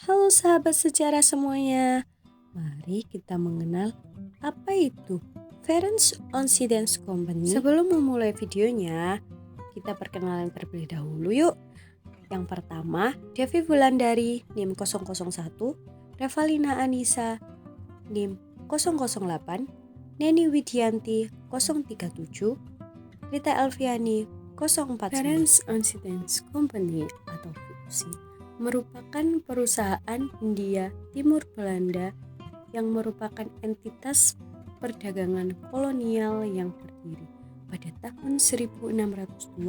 Halo sahabat sejarah semuanya, mari kita mengenal apa itu Ferenc Incidence Company. Sebelum memulai videonya, kita perkenalan terlebih dahulu yuk. Yang pertama, Devi Wulandari NIM 001, Revalina Anissa NIM 008, Neni Widianti 037, Rita Elviani 049. Ferenc Incidence Company atau FIUC merupakan perusahaan Hindia Timur Belanda yang merupakan entitas perdagangan kolonial yang berdiri pada tahun 1602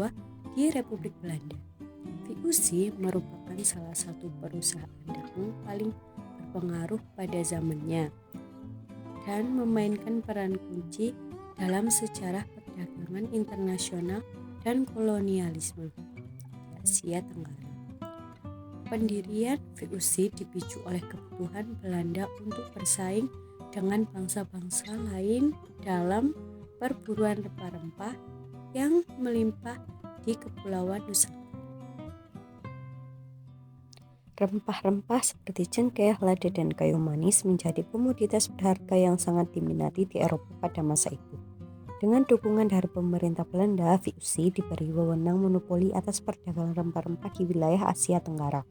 di Republik Belanda. FIUC merupakan salah satu perusahaan dagang paling berpengaruh pada zamannya dan memainkan peran kunci dalam sejarah perdagangan internasional dan kolonialisme di Asia Tenggara. Pendirian FIUC dipicu oleh kebutuhan Belanda untuk bersaing dengan bangsa-bangsa lain dalam perburuan rempah-rempah yang melimpah di Kepulauan Nusantara. Rempah-rempah seperti cengkeh, lada, dan kayu manis menjadi komoditas berharga yang sangat diminati di Eropa pada masa itu. Dengan dukungan dari pemerintah Belanda, FIUC diberi wewenang monopoli atas perdagangan rempah-rempah di wilayah Asia Tenggara.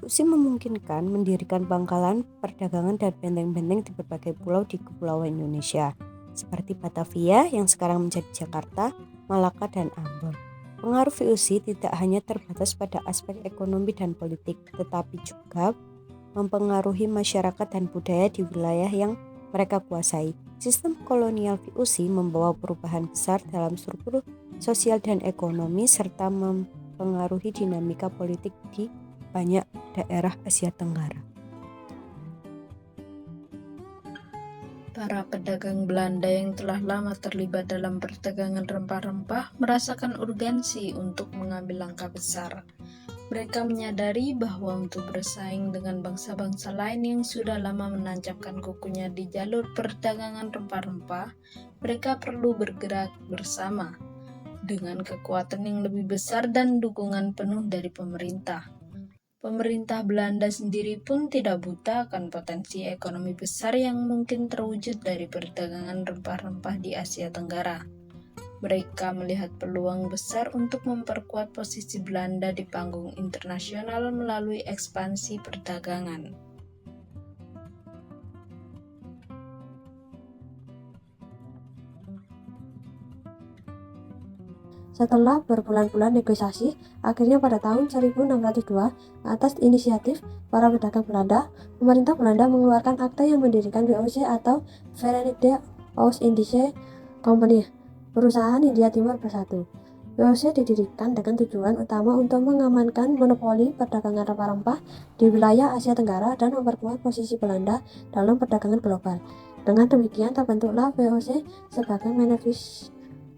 FIUC memungkinkan mendirikan pangkalan perdagangan dan benteng-benteng di berbagai pulau di Kepulauan Indonesia, seperti Batavia yang sekarang menjadi Jakarta, Malaka, dan Ambon. Pengaruh FIUC tidak hanya terbatas pada aspek ekonomi dan politik, tetapi juga mempengaruhi masyarakat dan budaya di wilayah yang mereka kuasai. Sistem kolonial FIUC membawa perubahan besar dalam struktur sosial dan ekonomi serta mempengaruhi dinamika politik di banyak daerah Asia Tenggara. Para pedagang Belanda yang telah lama terlibat dalam perdagangan rempah-rempah merasakan urgensi untuk mengambil langkah besar. Mereka menyadari bahwa untuk bersaing dengan bangsa-bangsa lain yang sudah lama menancapkan kukunya di jalur perdagangan rempah-rempah, mereka perlu bergerak bersama dengan kekuatan yang lebih besar dan dukungan penuh dari pemerintah. Pemerintah Belanda sendiri pun tidak buta akan potensi ekonomi besar yang mungkin terwujud dari perdagangan rempah-rempah di Asia Tenggara. Mereka melihat peluang besar untuk memperkuat posisi Belanda di panggung internasional melalui ekspansi perdagangan. Setelah berbulan-bulan negosiasi, akhirnya pada tahun 1602, atas inisiatif para pedagang Belanda, pemerintah Belanda mengeluarkan akta yang mendirikan VOC atau Verenigde Oost-Indische Company, Perusahaan Hindia Timur Bersatu. VOC didirikan dengan tujuan utama untuk mengamankan monopoli perdagangan rempah-rempah di wilayah Asia Tenggara dan memperkuat posisi Belanda dalam perdagangan global. Dengan demikian terbentuklah VOC sebagai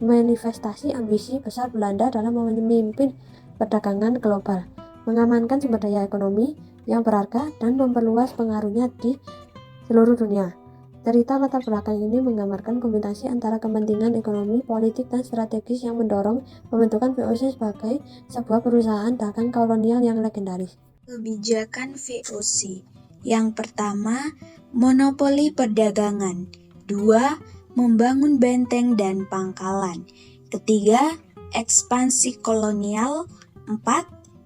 manifestasi ambisi besar Belanda dalam memimpin perdagangan global, mengamankan sumber daya ekonomi yang berharga dan memperluas pengaruhnya di seluruh dunia. Cerita latar belakang ini menggambarkan kombinasi antara kepentingan ekonomi, politik, dan strategis yang mendorong pembentukan VOC sebagai sebuah perusahaan dagang kolonial yang legendaris. Kebijakan VOC. Yang pertama, monopoli perdagangan. 2. Membangun benteng dan pangkalan. Ketiga, ekspansi kolonial. 4.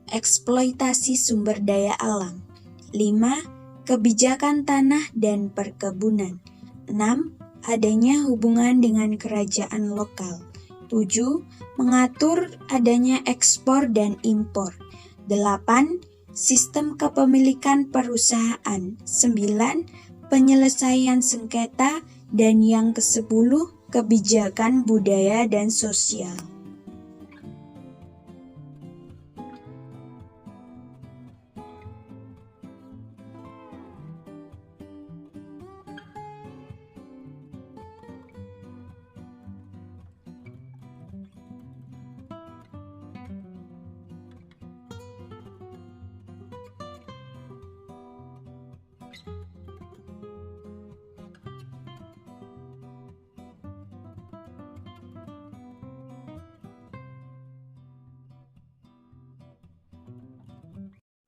Eksploitasi sumber daya alam. 5. Kebijakan tanah dan perkebunan. 6. Adanya hubungan dengan kerajaan lokal. 7. Mengatur adanya ekspor dan impor. 8. Sistem kepemilikan perusahaan. 9. Penyelesaian sengketa. Dan yang ke-10, kebijakan budaya dan sosial.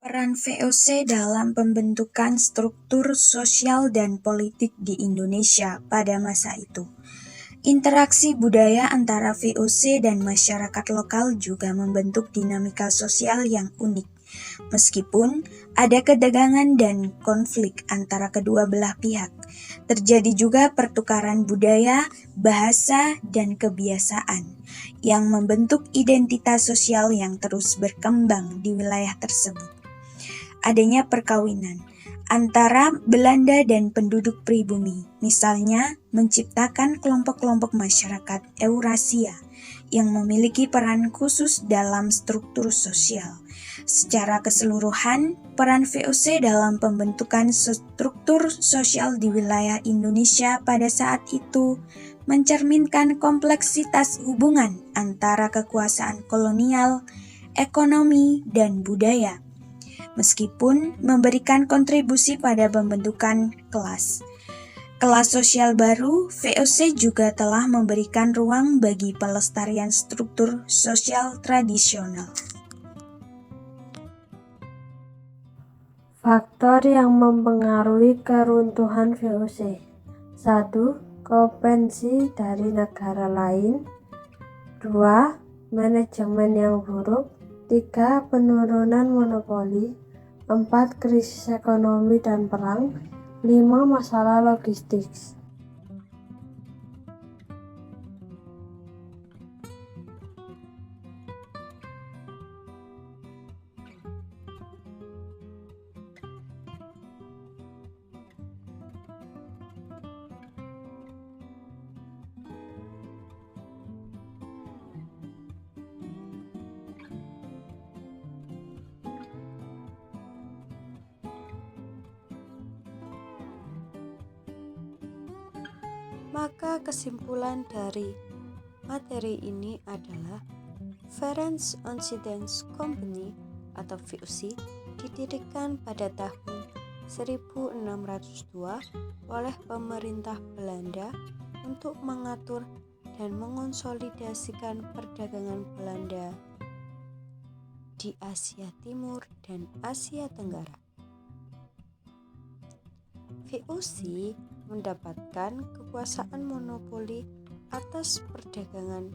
Peran VOC dalam pembentukan struktur sosial dan politik di Indonesia pada masa itu. Interaksi budaya antara VOC dan masyarakat lokal juga membentuk dinamika sosial yang unik. Meskipun ada ketegangan dan konflik antara kedua belah pihak, terjadi juga pertukaran budaya, bahasa, dan kebiasaan yang membentuk identitas sosial yang terus berkembang di wilayah tersebut. Adanya perkawinan antara Belanda dan penduduk pribumi, misalnya menciptakan kelompok-kelompok masyarakat Eurasia yang memiliki peran khusus dalam struktur sosial. Secara keseluruhan, peran VOC dalam pembentukan struktur sosial di wilayah Indonesia pada saat itu mencerminkan kompleksitas hubungan antara kekuasaan kolonial, ekonomi, dan budaya. Meskipun memberikan kontribusi pada pembentukan kelas sosial baru, VOC juga telah memberikan ruang bagi pelestarian struktur sosial tradisional. Faktor yang mempengaruhi keruntuhan VOC. 1. Kopensi dari negara lain. 2. Manajemen yang buruk. 3. Penurunan monopoli. 4. Krisis ekonomi dan perang. 5. Masalah logistik. Maka kesimpulan dari materi ini adalah Ferenc Incidence Company atau VOC didirikan pada tahun 1602 oleh pemerintah Belanda untuk mengatur dan mengonsolidasikan perdagangan Belanda di Asia Timur dan Asia Tenggara. VOC mendapatkan kekuasaan monopoli atas perdagangan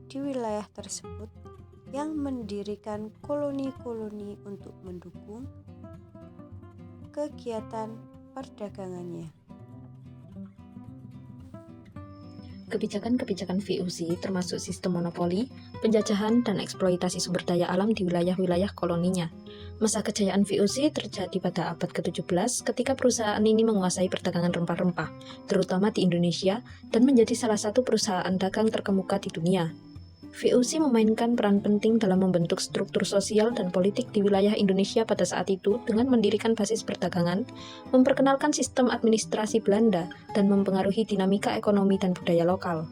di wilayah tersebut yang mendirikan koloni-koloni untuk mendukung kegiatan perdagangannya. Kebijakan-kebijakan VOC termasuk sistem monopoli, penjajahan, dan eksploitasi sumber daya alam di wilayah-wilayah koloninya. Masa kejayaan VOC terjadi pada abad ke-17 ketika perusahaan ini menguasai perdagangan rempah-rempah, terutama di Indonesia, dan menjadi salah satu perusahaan dagang terkemuka di dunia. VOC memainkan peran penting dalam membentuk struktur sosial dan politik di wilayah Indonesia pada saat itu dengan mendirikan basis perdagangan, memperkenalkan sistem administrasi Belanda, dan mempengaruhi dinamika ekonomi dan budaya lokal.